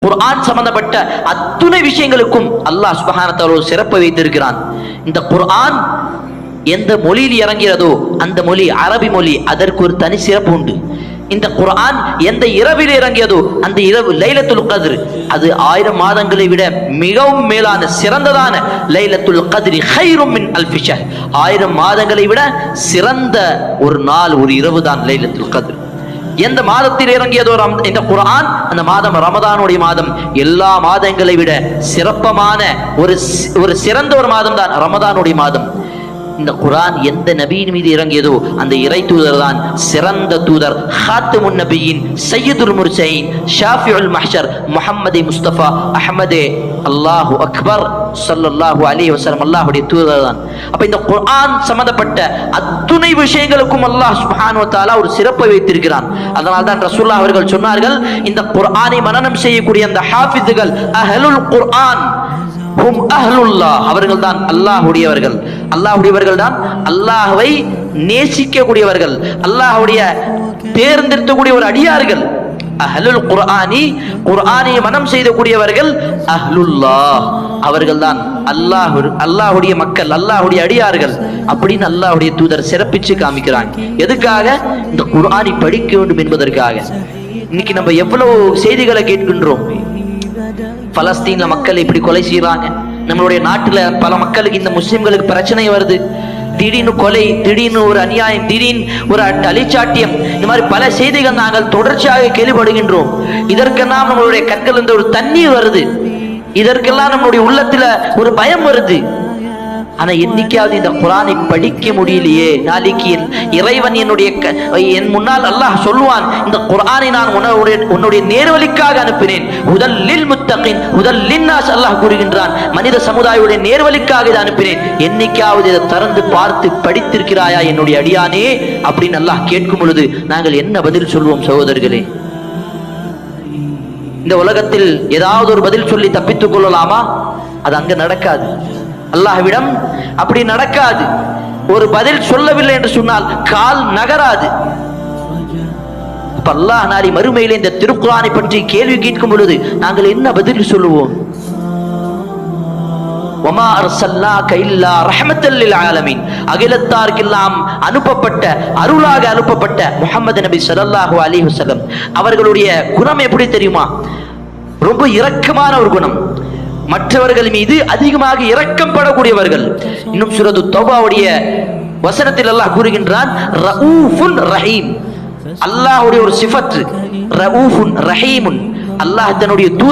குர்ஆன் சம்பந்தப்பட்ட அத்துணை விஷயங்களுக்கும் அல்லாஹ் சுப்ஹானஹு வ தஆலா ஒரு சிறப்பை வைத்திருக்கிறான். இந்த குர்ஆன் எந்த மொழியில் இறங்கிறதோ அந்த மொழி அரபி மொழி, அதற்கு ஒரு தனி சிறப்பு உண்டு. இந்த குர்ஆன் எந்த இரவில் இறங்கியதோ அந்த இரவு லைலத்துல் கத்ர், அது 1000 மாதங்களை விட மிகவும் மேலான சிறந்ததான லைலத்துல் கத்ரி கைரும் மின் அல்ஃபி ஷஹர், 1000 மாதங்களை விட சிறந்த ஒரு நாள் ஒரு இரவு தான் லைலத்துல் கத்ர். எந்த மாதத்தில் இறங்கியதோ இந்த குர்ஆன், அந்த மாதம் ரமதானுடைய மாதம். எல்லா மாதங்களை விட சிறப்பமான ஒரு சிறந்த ஒரு மாதம் தான் ரமதானுடைய மாதம். இந்த குர்ஆன் எந்த நபியின் மீது இறங்கியதோ அந்த இறை தூதர் தான் சிறந்த தூதர், ஹாத்தமுன் நபியின், சையதுல் முர்சலீன், ஷாஃபிஉல் மஹ்ஷர், முஹம்மது முஸ்தபா அஹ்மதே அல்லாஹு அக்பர் ஸல்லல்லாஹு அலைஹி வஸல்லம் அல்லாஹ்வுடைய தூதர் தான். அப்ப இந்த குர்ஆன் சம்பந்தப்பட்ட அத்துணை விஷயங்களுக்கும் அல்லாஹ் சுப்ஹானஹு வ தஆலா ஒரு சிறப்பை வைத்திருக்கிறான். அதனால் தான் ரசூலுல்லாஹ் அவர்கள் சொன்னார்கள், இந்த குர்ஆனை மனனம் செய்யக்கூடிய அந்த ஹாஃபிதுகள் அஹ்லுல் குர்ஆன் ஹும் அஹ்லுல்லாஹ், அவர்கள் தான் அல்லாஹ்வுடையவர்கள். அல்லாஹ்வுடையவர்கள் தான் அல்லாஹ்வை நேசிக்கக்கூடியவர்கள், அல்லாஹ்வுடைய தேர்ந்தெடுக்கக்கூடிய ஒரு அடியார்கள். அஹ்லுல் குர்ஆனி, குர்ஆனை மனம் செய்யக்கூடியவர்கள் அஹ்லுல்லாஹ், அவர்கள் தான் அல்லாஹ்வுடைய மக்கள், அல்லாஹ்வுடைய அடியார்கள் அப்படின்னு அல்லாஹ்வுடைய தூதர் சிறப்பிச்சு காமிக்கிறாங்க. எதுக்காக? இந்த குர்ஆனை படிக்க வேண்டும் என்பதற்காக. இன்னைக்கு நம்ம எவ்வளவு செய்திகளை கேட்கின்றோம். பலஸ்தீன்ல மக்கள் இப்படி கொலை செய்யறாங்க, நம்மளுடைய நாட்டுல பல மக்களுக்கு, இந்த முஸ்லிம்களுக்கு பிரச்சனை வருது, திடீர்னு கொலை, திடீர்னு ஒரு அநியாயம், திடீர்னு ஒரு அழிச்சாட்டியம், இந்த மாதிரி பல செய்திகள் நாங்கள் தொடர்ச்சியாக கேள்விப்படுகின்றோம். இதற்கெல்லாம் நம்மளுடைய கண்கள் இருந்து ஒரு தண்ணீர் வருது, இதற்கெல்லாம் நம்மளுடைய உள்ளத்துல ஒரு பயம் வருது. ஆனா என்னைக்காவது இந்த குர்ஆனை படிக்க முடியலையே. நாளைக்கு இறைவன் என் முன்னால் அல்லாஹ் சொல்லுவான், இந்த குர்ஆனை நான் உன்னுடைய நேர்வழிக்காக அனுப்பினேன், ஹுதல் லில் முத்தகின், ஹுதல் லின்னாஸ், அல்லாஹ் கூறுகின்றான், மனித சமுதாயத்துடைய நேர்வழிக்காக இதை அனுப்பினேன். என்னைக்காவது இதை திறந்து பார்த்து படித்திருக்கிறாயா என்னுடைய அடியானே அப்படின்னு அல்லாஹ் கேட்கும் பொழுது நாங்கள் என்ன பதில் சொல்வோம் சகோதரர்களே? இந்த உலகத்தில் ஏதாவது ஒரு பதில் சொல்லி தப்பித்துக் கொள்ளலாமா? அது அங்க நடக்காது. அல்லாஹ்விடம் அப்படி நடக்காது. ஒரு பதில் சொல்லவில்லை என்று சொன்னால் கால் நகராது. அல்லாஹ் நாளை மறுமையிலே இந்த திருக்குர்ஆனை பற்றி கேள்வி கேட்கும் பொழுது நாங்கள் என்ன பதில் சொல்லுவோம்? வமா அர்ஸல்னாக இல்லா ரஹ்மத்தல் லில் ஆலமீன், அகிலத்தார்க்கெல்லாம் அனுப்பப்பட்ட, அருளாக அனுப்பப்பட்ட முஹம்மது நபி ஸல்லல்லாஹு அலைஹி வஸல்லம் அவர்களுடைய குணம் எப்படி தெரியுமா? ரொம்ப இரக்கமான ஒரு குணம், மற்றவர்கள் மீது அதிகமாக இரக்கம் படக்கூடியவர்கள். இன்னும் சூரத்து தௌபாவுடைய வசனத்தில் அல்லாஹ் கூறுகின்றான், ரഊஃபுன் ரஹீம், அல்லாஹ்வுடைய ஒரு சிஃபத் ரഊஃபுன் ரஹீமுன். அல்லாஹ் தன்னுடைய தூதர்